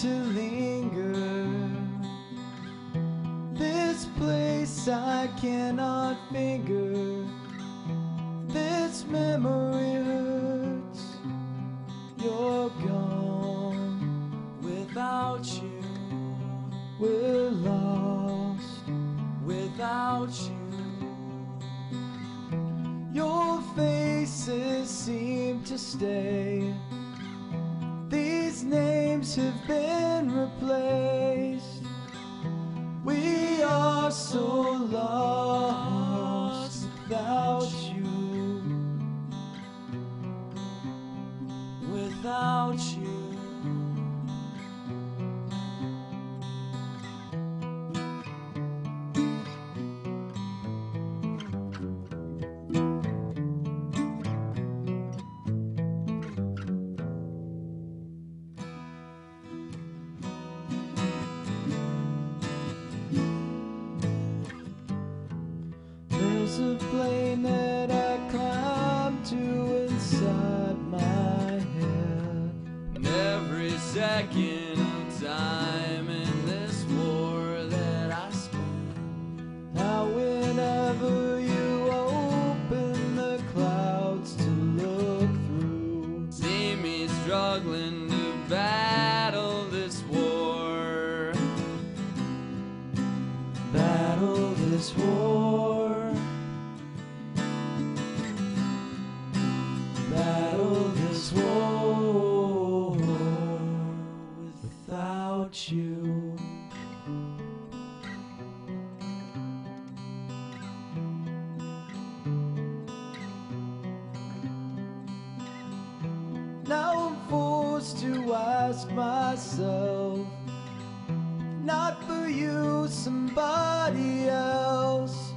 To linger, this place I cannot finger, this memory hurts, you're gone. Without you, we're lost. Without you, your faces seem to stay. These names have been replaced. We are so lost without you. Without you. There's a plane that I climb to inside my head, and every second of time in this war that I spend. Now whenever you open the clouds to look through, see me struggling to battle this war. Battle this war. Battle this war without you. Now I'm forced to ask myself, not for you, somebody else.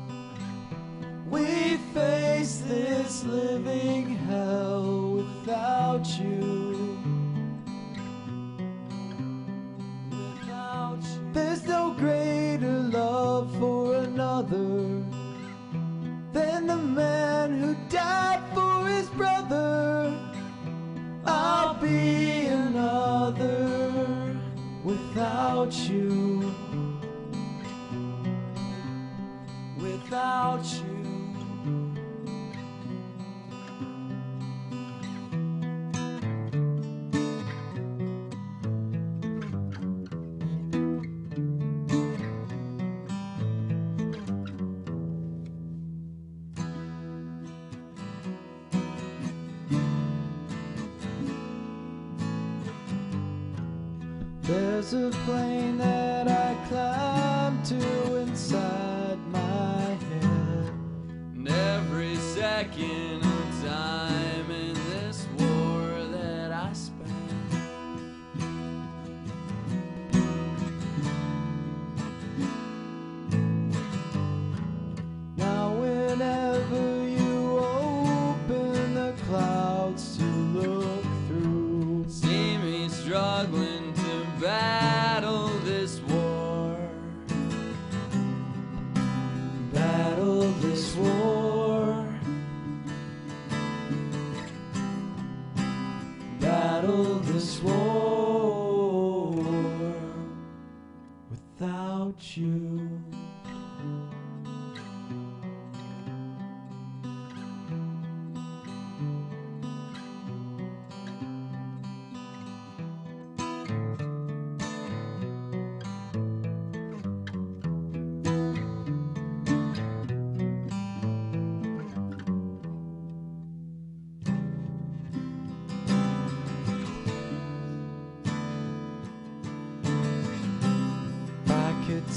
We face this living hell without you. Without you. There's no greater love for another than the man who died for his brother. I'll be another without you. Without you. There's a plane that I climb to inside my head, and every second of time in this war that I spend. Now whenever you open the clouds to look through, see me struggling to battle this war. Battle this war. Battle this war without you.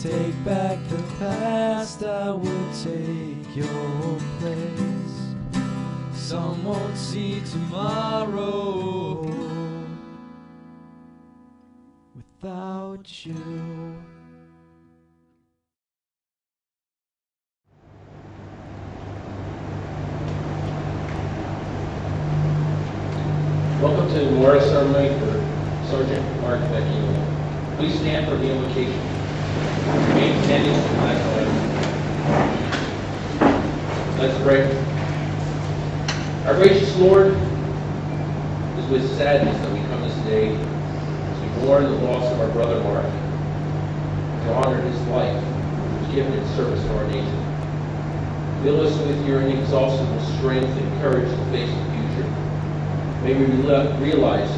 take back the past, I would take your place. Some won't see tomorrow without you. Welcome to the memorial ceremony for Sergeant Mark Vecchione. Please stand for the invocation. Remain standing for the flag. Let's pray. Our gracious Lord, it is with sadness that we come this day as we mourn the loss of our brother Mark, to honor his life, which was given in service to our nation. Fill us with your inexhaustible strength and courage to face the future. May we realize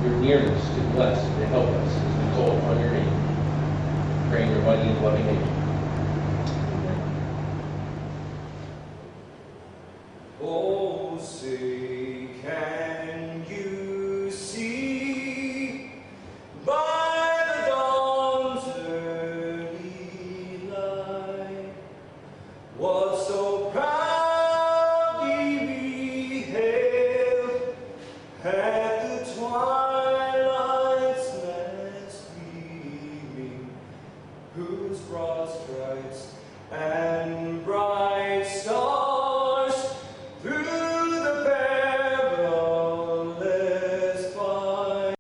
your nearness to bless and to help us as we call upon your name. Pray in your mighty and loving name. Oh, say, can you see by the dawn's early light what so proudly we hailed at the twilight's last gleaming, whose broad stripes and bright stars through the perilous fight,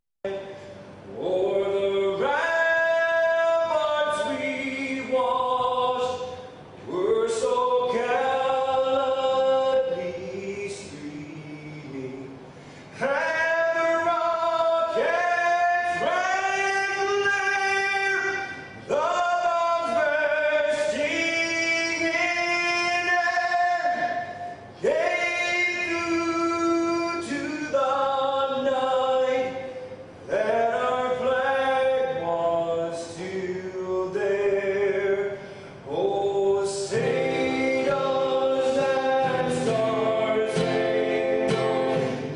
o'er the ramparts we watched, were so gallantly streaming, and the rockets rang clear, the bombs bursting in air, gave through to the night that our flag was still there. Oh, say does that star-spangled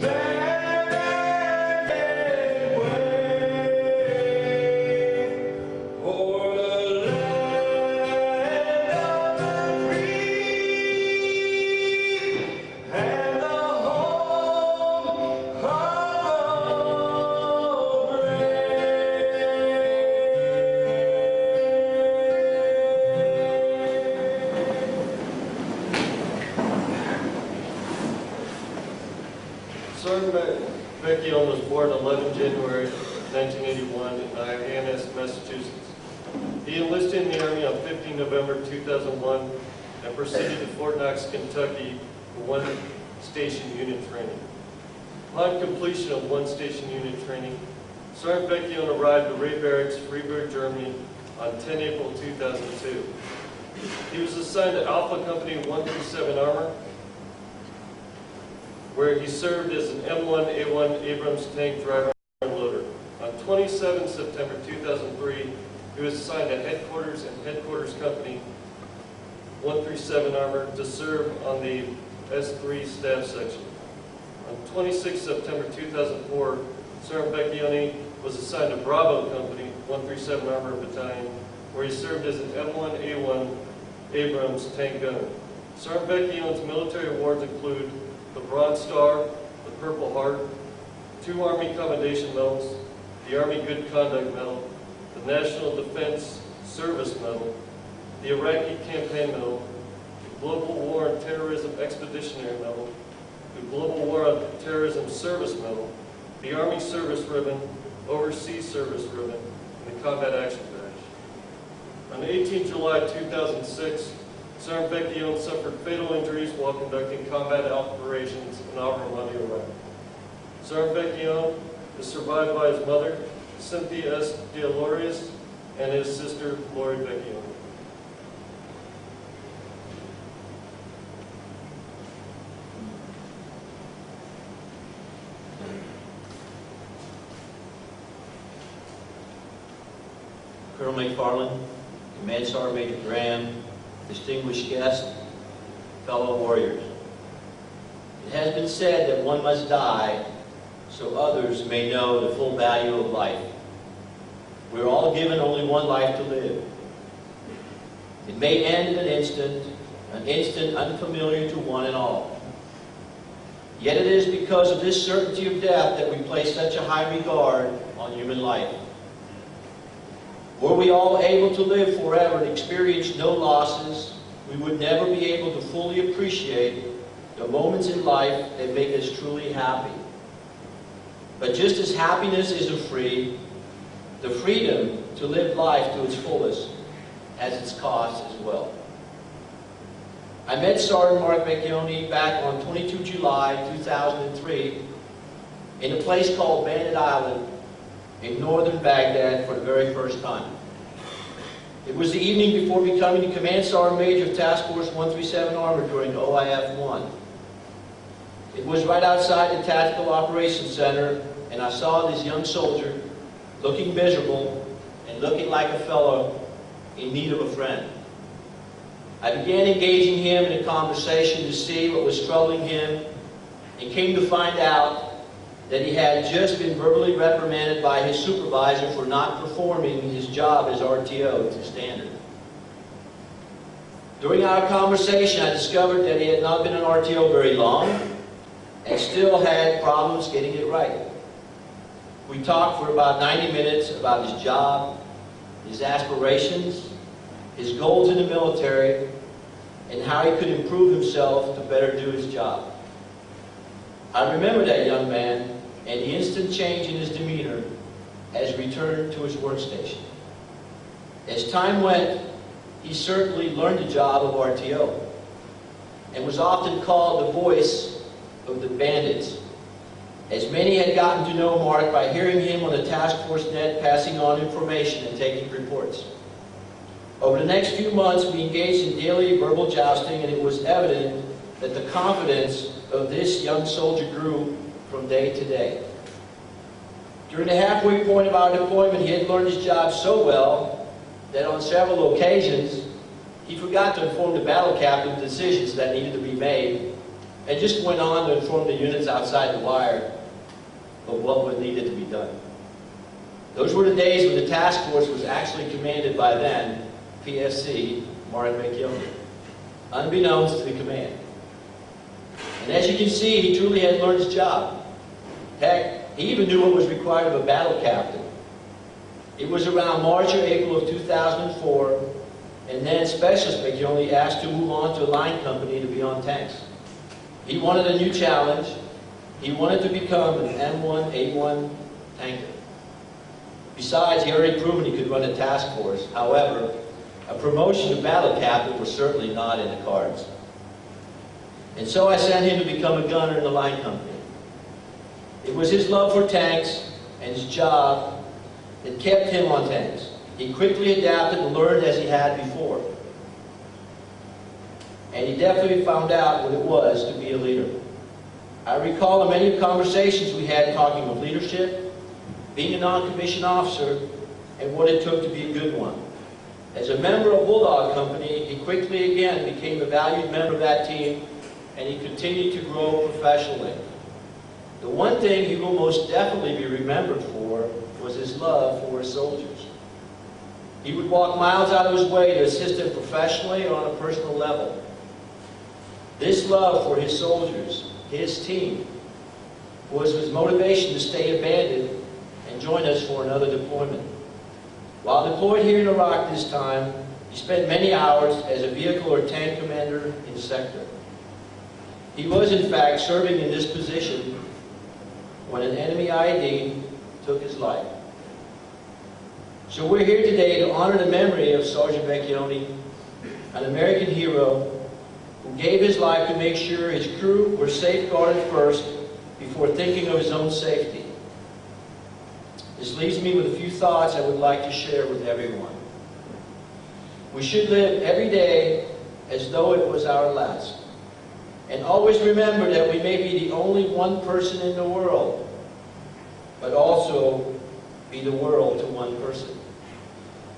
banner yet wave o'er the land of the free and the home of the Sergeant Vecchione was born 11 January 1981 in Hyannis, Massachusetts. He enlisted in the Army on 15 November 2001 and proceeded to Fort Knox, Kentucky for one station unit training. Upon completion of one station unit training, Sergeant Vecchione arrived at Ray Barracks, Freiburg, Germany on 10 April 2002. He was assigned to Alpha Company 137 Armor, where he served as an M1A1 Abrams tank driver and loader. On 27 September 2003, he was assigned to Headquarters and Headquarters Company 137 Armor to serve on the S3 Staff Section. On 26 September 2004, Sergeant Vecchione was assigned to Bravo Company 137 Armor Battalion, where he served as an M1A1 Abrams tank gunner. Sergeant Vecchione's military awards include the Bronze Star, the Purple Heart, 2 Army Commendation Medals, the Army Good Conduct Medal, the National Defense Service Medal, the Iraqi Campaign Medal, the Global War on Terrorism Expeditionary Medal, the Global War on Terrorism Service Medal, the Army Service Ribbon, Overseas Service Ribbon, and the Combat Action Badge. On 18 July 2006, Sergeant Vecchione suffered fatal injuries while conducting combat operations in Camp Ramadi, Iraq. Sergeant Vecchione is survived by his mother, Cynthia S. DeLorius, and his sister, Lori Vecchione. Colonel McFarland, Command Sergeant Major Graham, distinguished guests, fellow warriors. It has been said that one must die so others may know the full value of life. We're all given only one life to live. It may end in an instant unfamiliar to one and all. Yet it is because of this certainty of death that we place such a high regard on human life. Were we all able to live forever and experience no losses, we would never be able to fully appreciate the moments in life that make us truly happy. But just as happiness isn't free, the freedom to live life to its fullest has its cost as well. I met Sergeant Mark Vecchione back on 22 July 2003 in a place called Bandit Island in northern Baghdad for the very first time. It was the evening before becoming the Command Sergeant Major of Task Force 137 Armor during OIF-1. It was right outside the Tactical Operations Center, and I saw this young soldier looking miserable and looking like a fellow in need of a friend. I began engaging him in a conversation to see what was troubling him, and came to find out that he had just been verbally reprimanded by his supervisor for not performing his job as RTO to standard. During our conversation, I discovered that he had not been an RTO very long and still had problems getting it right. We talked for about 90 minutes about his job, his aspirations, his goals in the military, and how he could improve himself to better do his job. I remember that young man and the instant change in his demeanor as he returned to his workstation. As time went, he certainly learned the job of RTO and was often called the voice of the bandits, as many had gotten to know Mark by hearing him on the task force net passing on information and taking reports. Over the next few months, we engaged in daily verbal jousting, and it was evident that the confidence of this young soldier grew from day to day. During the halfway point of our deployment, he had learned his job so well that on several occasions, he forgot to inform the battle captain of decisions that needed to be made, and just went on to inform the units outside the wire of what was needed to be done. Those were the days when the task force was actually commanded by then PSC Mark Vecchione, unbeknownst to the command. And as you can see, he truly had learned his job. Heck, he even knew what was required of a battle captain. It was around March or April of 2004, and then Specialist Vecchione asked to move on to a line company to be on tanks. He wanted a new challenge. He wanted to become an M1A1 tanker. Besides, he already proven he could run a task force. However, a promotion to battle captain was certainly not in the cards. And so I sent him to become a gunner in the line company. It was his love for tanks and his job that kept him on tanks. He quickly adapted and learned as he had before. And he definitely found out what it was to be a leader. I recall the many conversations we had talking of leadership, being a non-commissioned officer, and what it took to be a good one. As a member of Bulldog Company, he quickly again became a valued member of that team, and he continued to grow professionally. The one thing he will most definitely be remembered for was his love for his soldiers. He would walk miles out of his way to assist them professionally or on a personal level. This love for his soldiers, his team, was his motivation to stay abandoned and join us for another deployment. While deployed here in Iraq this time, he spent many hours as a vehicle or tank commander in sector. He was, in fact, serving in this position when an enemy IED took his life. So we're here today to honor the memory of Sergeant Vecchione, an American hero who gave his life to make sure his crew were safeguarded first before thinking of his own safety. This leaves me with a few thoughts I would like to share with everyone. We should live every day as though it was our last. And always remember that we may be the only one person in the world, but also be the world to one person.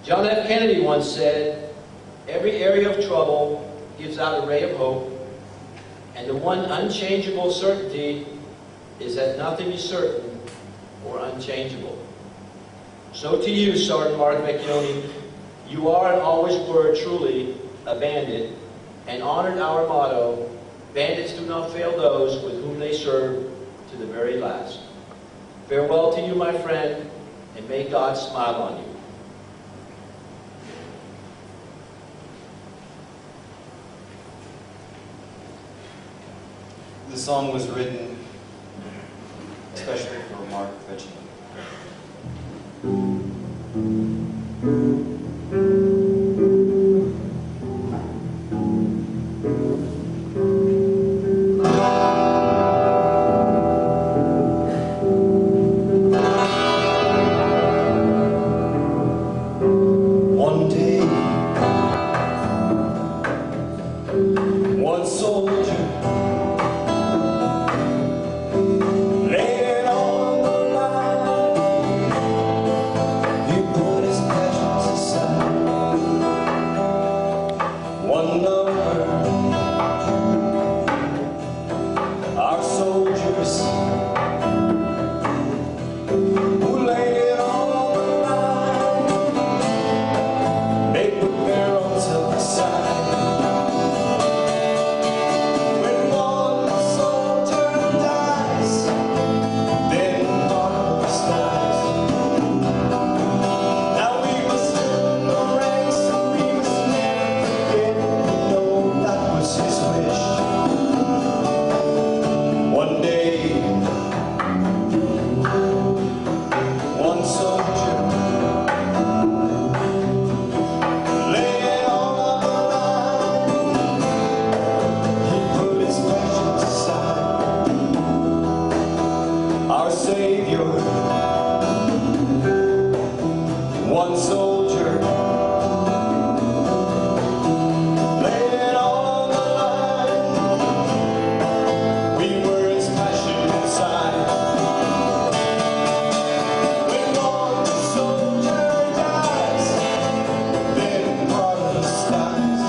John F. Kennedy once said, "Every area of trouble gives out a ray of hope, and the one unchangeable certainty is that nothing is certain or unchangeable." So to you, Sergeant Mark Vecchione, You are and always were truly a bandit, and honored our motto, bandits do not fail those with whom they serve to the very last. Farewell to you, my friend, and may God smile on you. The song was written especially for Mark Vecchione. One day, one soldier laid it on the line. He put his passions aside. One lover, our soldiers who laid it on the line. They put their own self aside. When one soldier dies, then ours dies. Now we must fill the ranks and we must never forget. No, that was his wish. One day, one soldier laid it all on the line. He put his passions aside. Our Savior, one soldier laid it all on the line. We were his passion inside. When one soldier dies, then progress dies.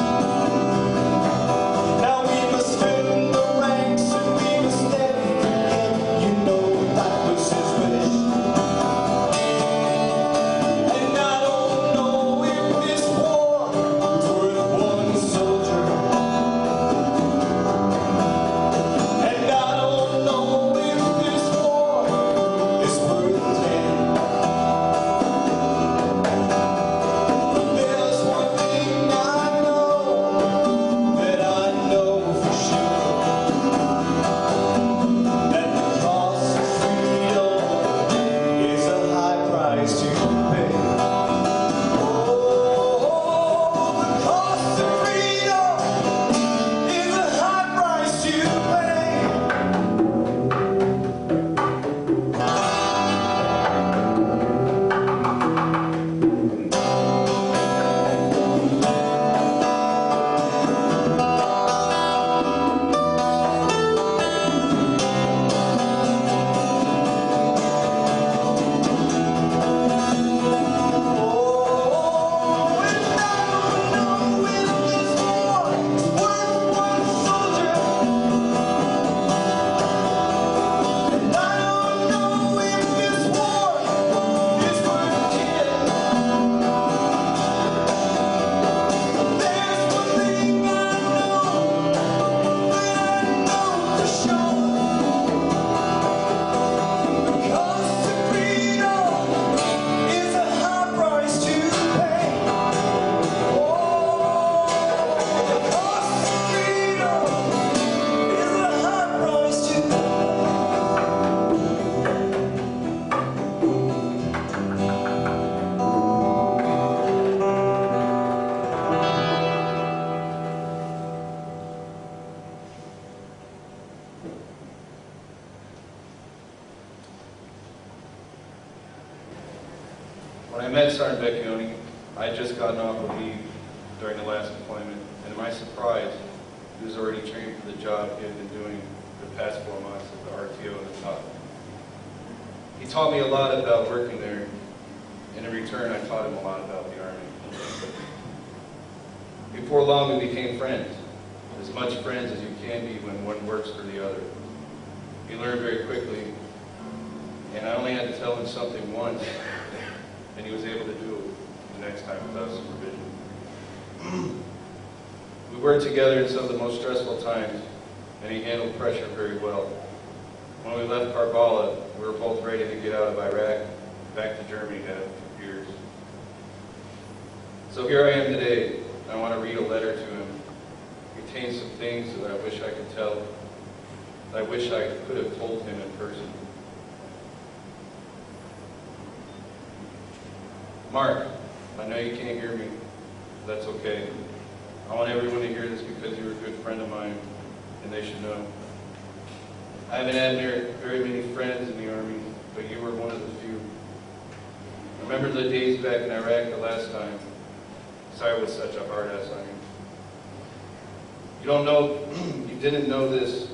Now we must fill the ranks and we must never forget. You know that was his wish. And I don't know if this war is worth one soldier. And I don't know if this war is worth 10. But there's one thing I know, that I know for sure, that the cost of freedom is a high price to pay. Oh, the cost of freedom is a high price to pay. Oh, and I don't know if this war is worth one soldier. And I don't know if this war is worth 10. There's one thing I know, that I know for sure. The cost of freedom is a high price to pay. Oh, the cost of freedom is a high price to pay. When I met Sergeant Vecchione, I had just gotten off of leave during the last deployment, and to my surprise, he was already trained for the job he had been doing for the past 4 months at the RTO at the top. He taught me a lot about working there, and in return, I taught him a lot about the Army. Before long, we became friends, as much friends as you can be when one works for the other. He learned very quickly, and I only had to tell him something once, and he was able to do it the next time without supervision. We worked together in some of the most stressful times, and he handled pressure very well. When we left Karbala, we were both ready to get out of Iraq, back to Germany to have a few years. So here I am today. I want to read a letter to him. It contains some things that I wish I could tell, that I wish I could have told him in person. Mark, I know you can't hear me. That's okay. I want everyone to hear this because you're a good friend of mine, and they should know. I haven't had very many friends in the Army, but you were one of the few. I remember the days back in Iraq the last time. Sorry was such a hard ass on you. You didn't know this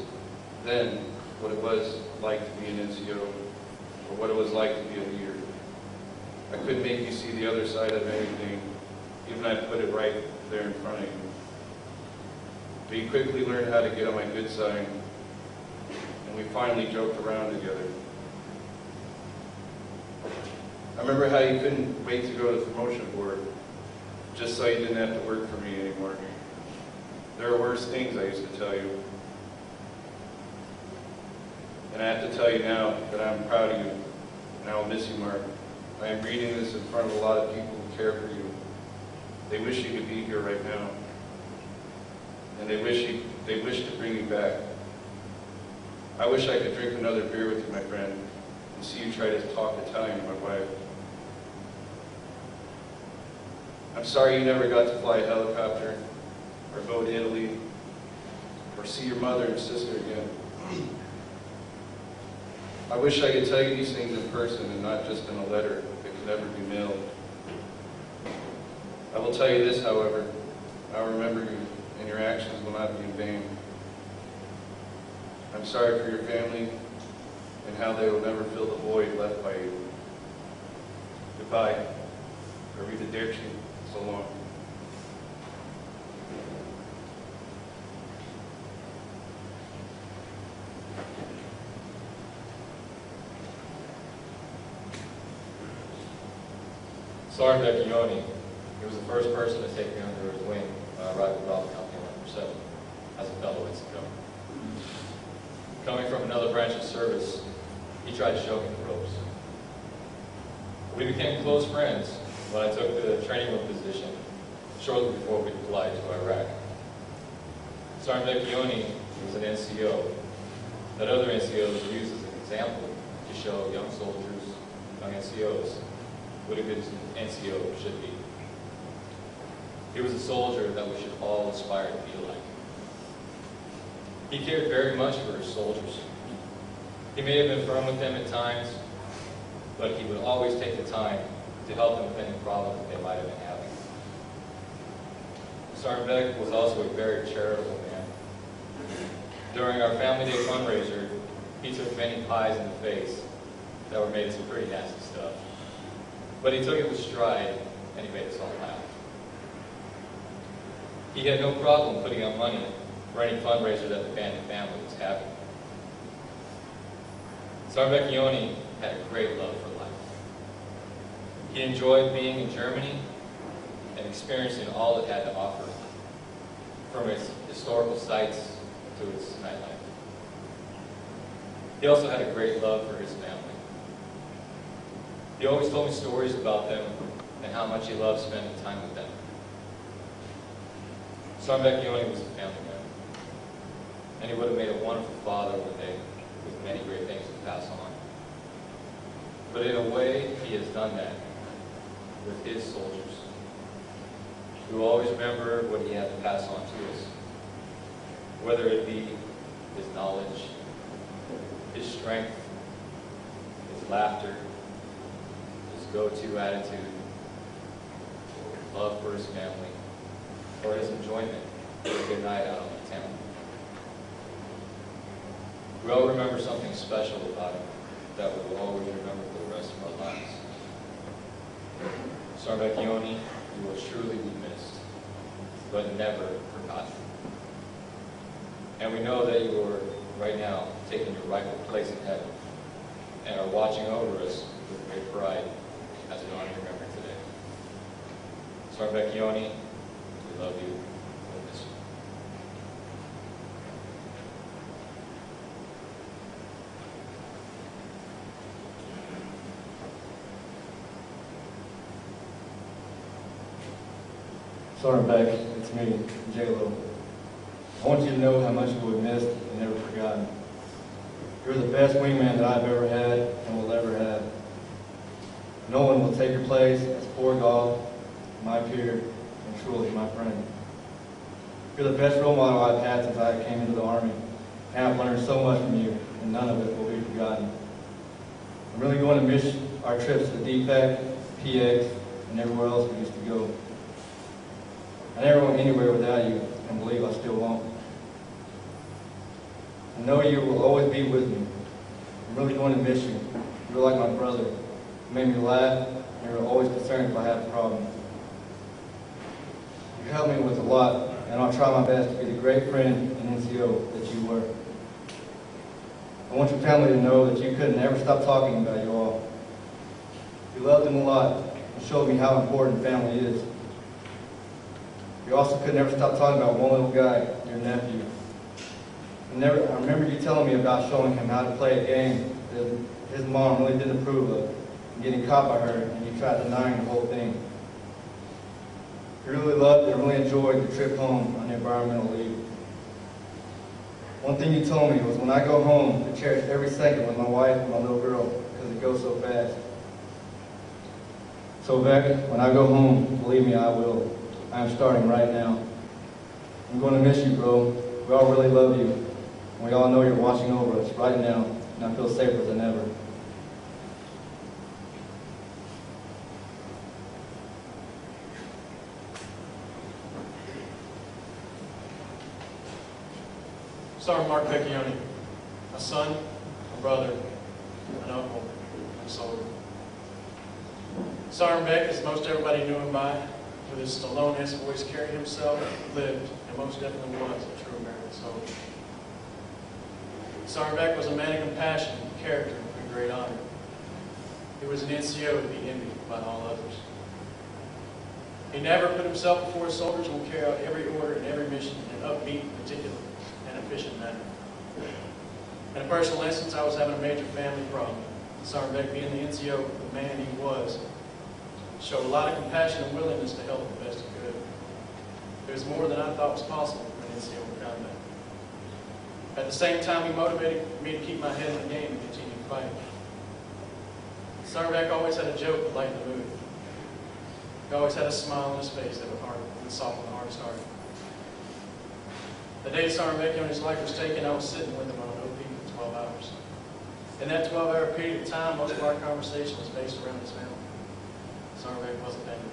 then, what it was like to be an NCO, or what it was like to be a leader. I couldn't make you see the other side of anything, even I put it right there in front of you. But you quickly learned how to get on my good side, and we finally joked around together. I remember how you couldn't wait to go to the promotion board, just so you didn't have to work for me anymore. There are worse things I used to tell you. And I have to tell you now that I'm proud of you, and I will miss you, Mark. I am reading this in front of a lot of people who care for you. They wish you could be here right now. And they wish to bring you back. I wish I could drink another beer with you, my friend, and see you try to talk Italian to my wife. I'm sorry you never got to fly a helicopter, or go to Italy, or see your mother and sister again. I wish I could tell you these things in person and not just in a letter that could never be mailed. I will tell you this, however, I'll remember you, and your actions will not be in vain. I'm sorry for your family and how they will never fill the void left by you. Goodbye. Arrivederci. So long. Sergeant Vecchione, he was the first person to take me under his wing when I arrived at Bravo Company 147 as a fellow NCO. Coming from another branch of service, he tried to show me the ropes. We became close friends when I took the training wheel position shortly before we fly to Iraq. Sergeant Vecchione was an NCO that other NCOs use as an example to show young soldiers, young NCOs, what a good NCO should be. He was a soldier that we should all aspire to be like. He cared very much for his soldiers. He may have been firm with them at times, but he would always take the time to help them with any problem that they might have been having. Sergeant Beck was also a very charitable man. During our Family Day fundraiser, he took many pies in the face that were made of some pretty nasty stuff. But he took it with stride, and he made us all laugh. He had no problem putting out money for any fundraiser that the Bandit family was having. Sergeant Vecchione had a great love for life. He enjoyed being in Germany and experiencing all it had to offer, from its historical sites to its nightlife. He also had a great love for his family. He always told me stories about them and how much he loved spending time with them. Sergeant Vecchione was a family man, and he would have made a wonderful father one day with many great things to pass on. But in a way, he has done that with his soldiers, who always remember what he had to pass on to us, whether it be his knowledge, his strength, his laughter, his go-to attitude, love for his family, or his enjoyment of a good night out on the town. We all remember something special about him that we will always remember for the rest of our lives. Sergeant Vecchione, you will truly be missed, but never forgotten. And we know that you are right now taking your rightful place in heaven and are watching over us with great pride as we honor your memory today. Sergeant Vecchione, we love you. We'll miss you. Sergeant Beck, it's me, J-Lo. I want you to know how much you will be missed and never forgotten. You're the best wingman that I've ever had and will ever have. No one will take your place as poor golf, my peer, and truly my friend. You're the best role model I've had since I came into the Army, and I've learned so much from you, and none of it will be forgotten. I'm really going to miss our trips to DPEC, PX, and everywhere else we used to go. I never went anywhere without you, and believe I still won't. I know you will always be with me. I'm really going to miss you. You're like my brother. You made me laugh, and you're always concerned if I have a problem. You helped me with a lot, and I'll try my best to be the great friend and NCO that you were. I want your family to know that you couldn't ever stop talking about you all. You loved them a lot and showed me how important family is. You also could never stop talking about one little guy, your nephew. I remember you telling me about showing him how to play a game that his mom really didn't approve of, and getting caught by her, and you tried denying the whole thing. You really loved and really enjoyed the trip home on the environmental leave. One thing you told me was when I go home, to cherish every second with my wife and my little girl, because it goes so fast. So Beck, when I go home, believe me, I will. I am starting right now. I'm going to miss you, bro. We all really love you. And we all know you're watching over us right now, and I feel safer than ever. Sergeant Mark Vecchione, a son, a brother, an uncle, and a soldier. Sergeant Beck, as most everybody knew him by, with his Stallone-esque voice, carried himself, lived, and most definitely was a true American soldier. Sergeant Beck was a man of compassion, character, and great honor. He was an NCO to be envied by all others. He never put himself before his soldiers and would carry out every order and every mission in an upbeat, particular, and efficient manner. In a personal instance, I was having a major family problem. Sergeant Beck, being the NCO, the man he was, showed a lot of compassion and willingness to help the best he could. It was more than I thought was possible for an NCO in combat. At the same time, he motivated me to keep my head in the game and continue fighting. Sergeant Beck always had a joke that lightened the mood. He always had a smile on his face that would soften the hardest heart. The day Sergeant Vecchione's life was taken, I was sitting with him on an OP for 12 hours. In that 12-hour period of time, most of our conversation was based around his family. Sergeant Beck wasn't angry.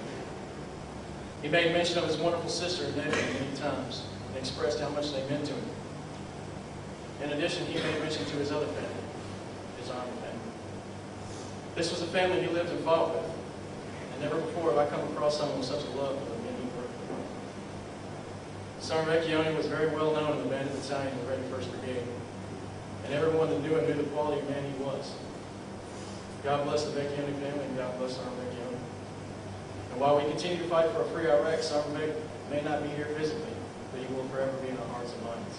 He made mention of his wonderful sister and nephew many times and expressed how much they meant to him. In addition, he made mention to his other family, his Army family. This was a family he lived and fought with, and never before have I come across someone with such a love for the men he worked with. Sergeant Vecchione was very well known in the Bandit Battalion of the 1st Brigade, and everyone that knew him knew the quality of man he was. God bless the Vecchione family, and God bless Sergeant Vecchione. And while we continue to fight for a free Iraq, Sergeant Beck may not be here physically, but he will forever be in our hearts and minds.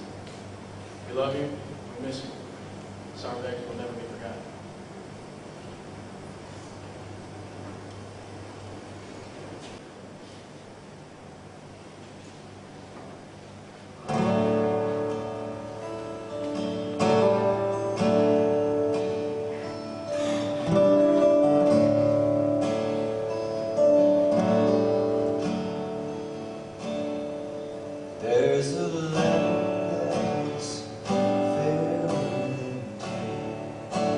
We love you, we miss you. Sergeant Beck will never be forgotten. There's a land that's filled with pain.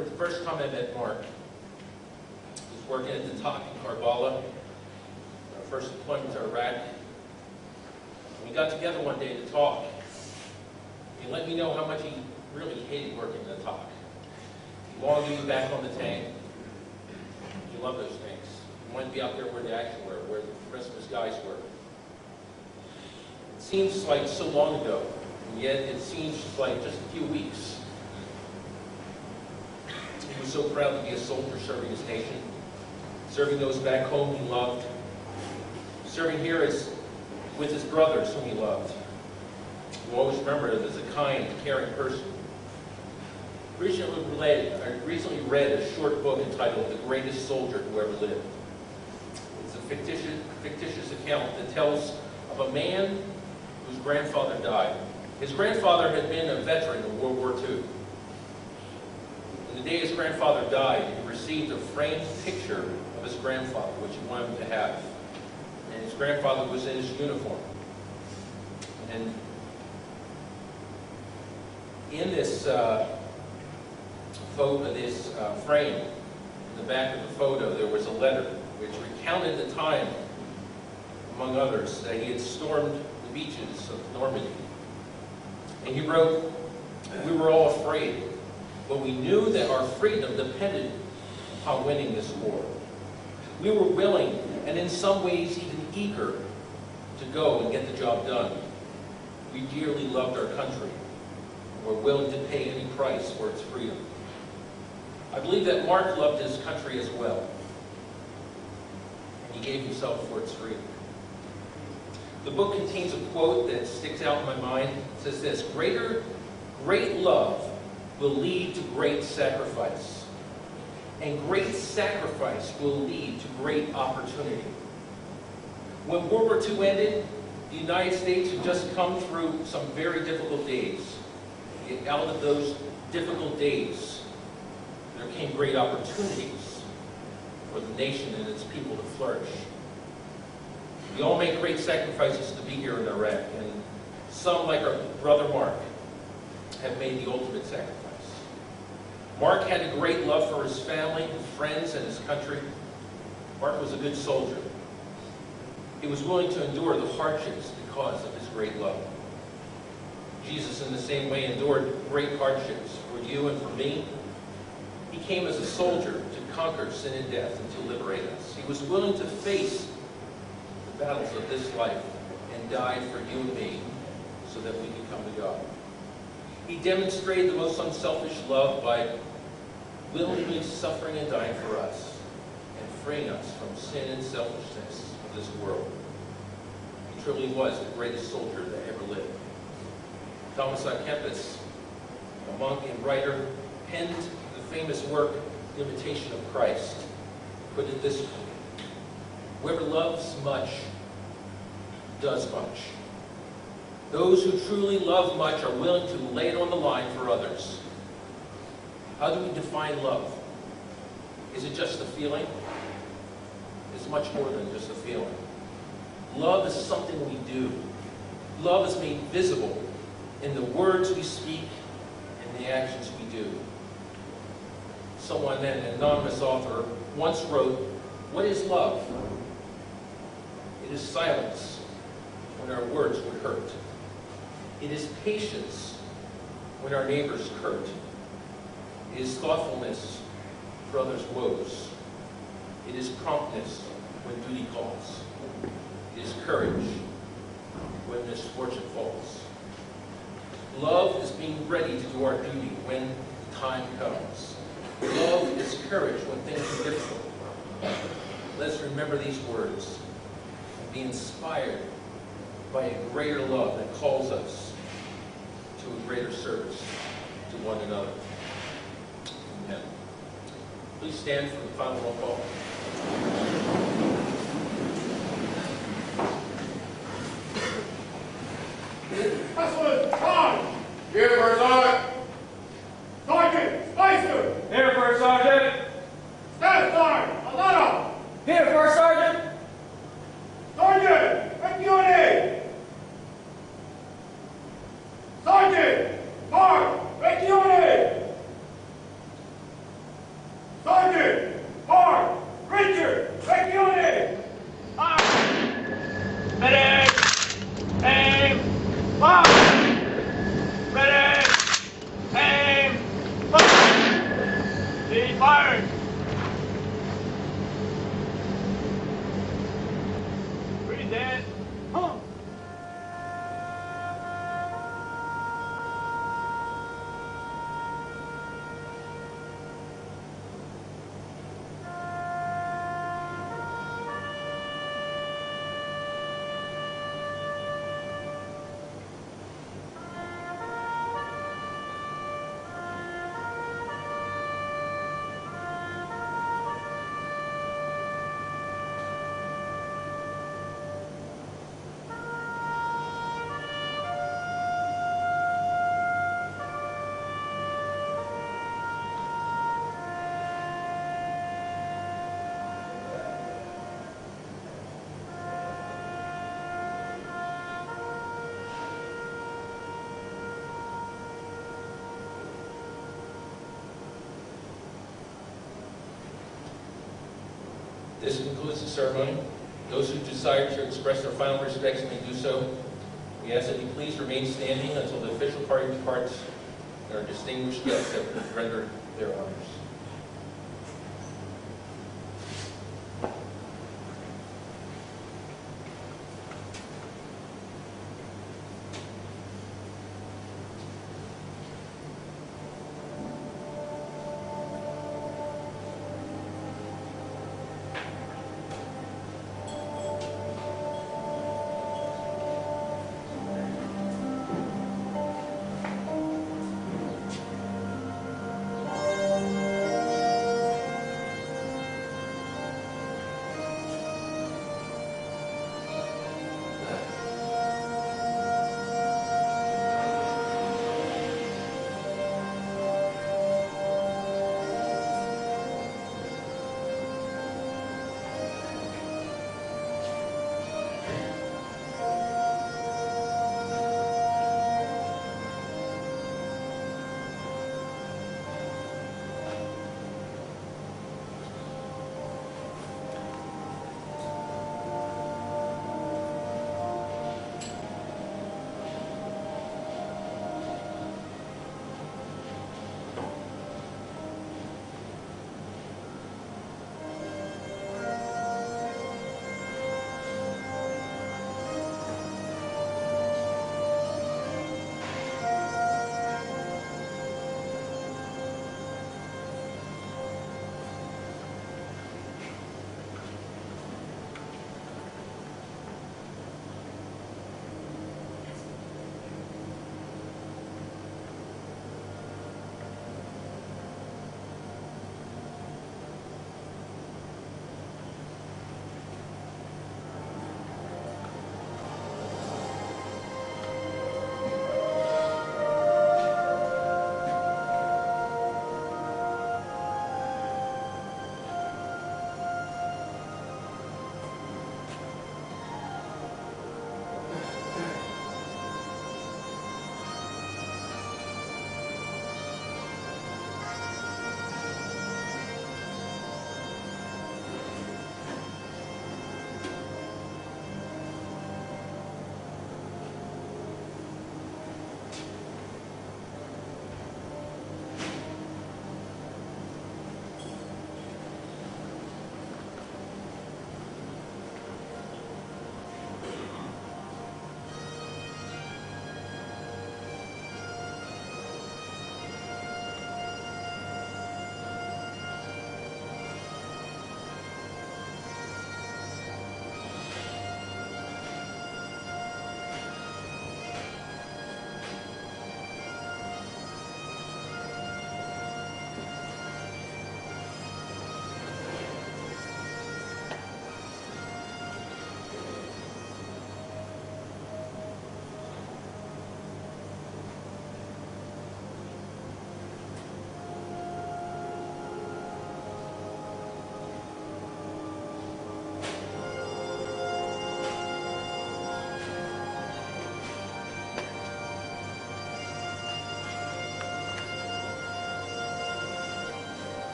remember the first time I met Mark. I was working at the TOC in Karbala, our first deployment to Iraq. We got together one day to talk. He let me know how much he really hated working in the TOC. He wanted to be back on the tank. He loved those tanks. He wanted to be out there where the action were, where the rest of his guys were. It seems like so long ago, and yet it seems like just a few weeks. He was so proud to be a soldier serving his nation, serving those back home he loved, serving here with his brothers whom he loved. You always remember him as a kind, caring person. I recently read a short book entitled The Greatest Soldier Who Ever Lived. It's a fictitious account that tells of a man whose grandfather died. His grandfather had been a veteran of World War II. And the day his grandfather died, he received a framed picture of his grandfather, which he wanted him to have. And his grandfather was in his uniform. And in this frame, in the back of the photo, there was a letter which recounted the time, among others, that he had stormed the beaches of Normandy. And he wrote, "We were all afraid, but we knew that our freedom depended upon winning this war. We were willing, and in some ways even eager, to go and get the job done. We dearly loved our country, and were willing to pay any price for its freedom." I believe that Mark loved his country as well. And he gave himself for its freedom. The book contains a quote that sticks out in my mind. It says this: "Great love will lead to great sacrifice, and great sacrifice will lead to great opportunity." When World War II ended, the United States had just come through some very difficult days. Yet out of those difficult days, there came great opportunities for the nation and its people to flourish. We all make great sacrifices to be here in Iraq, and some, like our brother Mark, have made the ultimate sacrifice. Mark had a great love for his family, his friends, and his country. Mark was a good soldier. He was willing to endure the hardships because of his great love. Jesus, in the same way, endured great hardships for you and for me. He came as a soldier to conquer sin and death and to liberate us. He was willing to face the battles of this life and die for you and me so that we could come to God. He demonstrated the most unselfish love by willingly suffering and dying for us and freeing us from sin and selfishness of this world. He truly was the greatest soldier that ever lived. Thomas à Kempis, a monk and writer, penned the famous work, The Imitation of Christ. Put it this way: "Whoever loves much does much. Those who truly love much are willing to lay it on the line for others." How do we define love? Is it just a feeling? It's much more than just a feeling. Love is something we do. Love is made visible in the words we speak and the actions we do. Someone, an anonymous author, once wrote, "What is love? It is silence when our words would hurt. It is patience when our neighbors hurt. It is thoughtfulness for others' woes. It is promptness when duty calls. It is courage when misfortune falls. Love is being ready to do our duty when the time comes. Love is courage when things are difficult." Let's remember these words and be inspired by a greater love that calls us to a greater service to one another. Amen. Please stand for the final roll call. Excellent! Time! Here for Sergeant! Sergeant Spicer! Here, First Sergeant. Staff Sergeant Alana! Here, First Sergeant. Sergeant Vecchione! Sergeant Mark Vecchione! This concludes the ceremony. Those who desire to express their final respects may do so. We ask that you please remain standing until the official party departs and our distinguished guests have rendered their honors.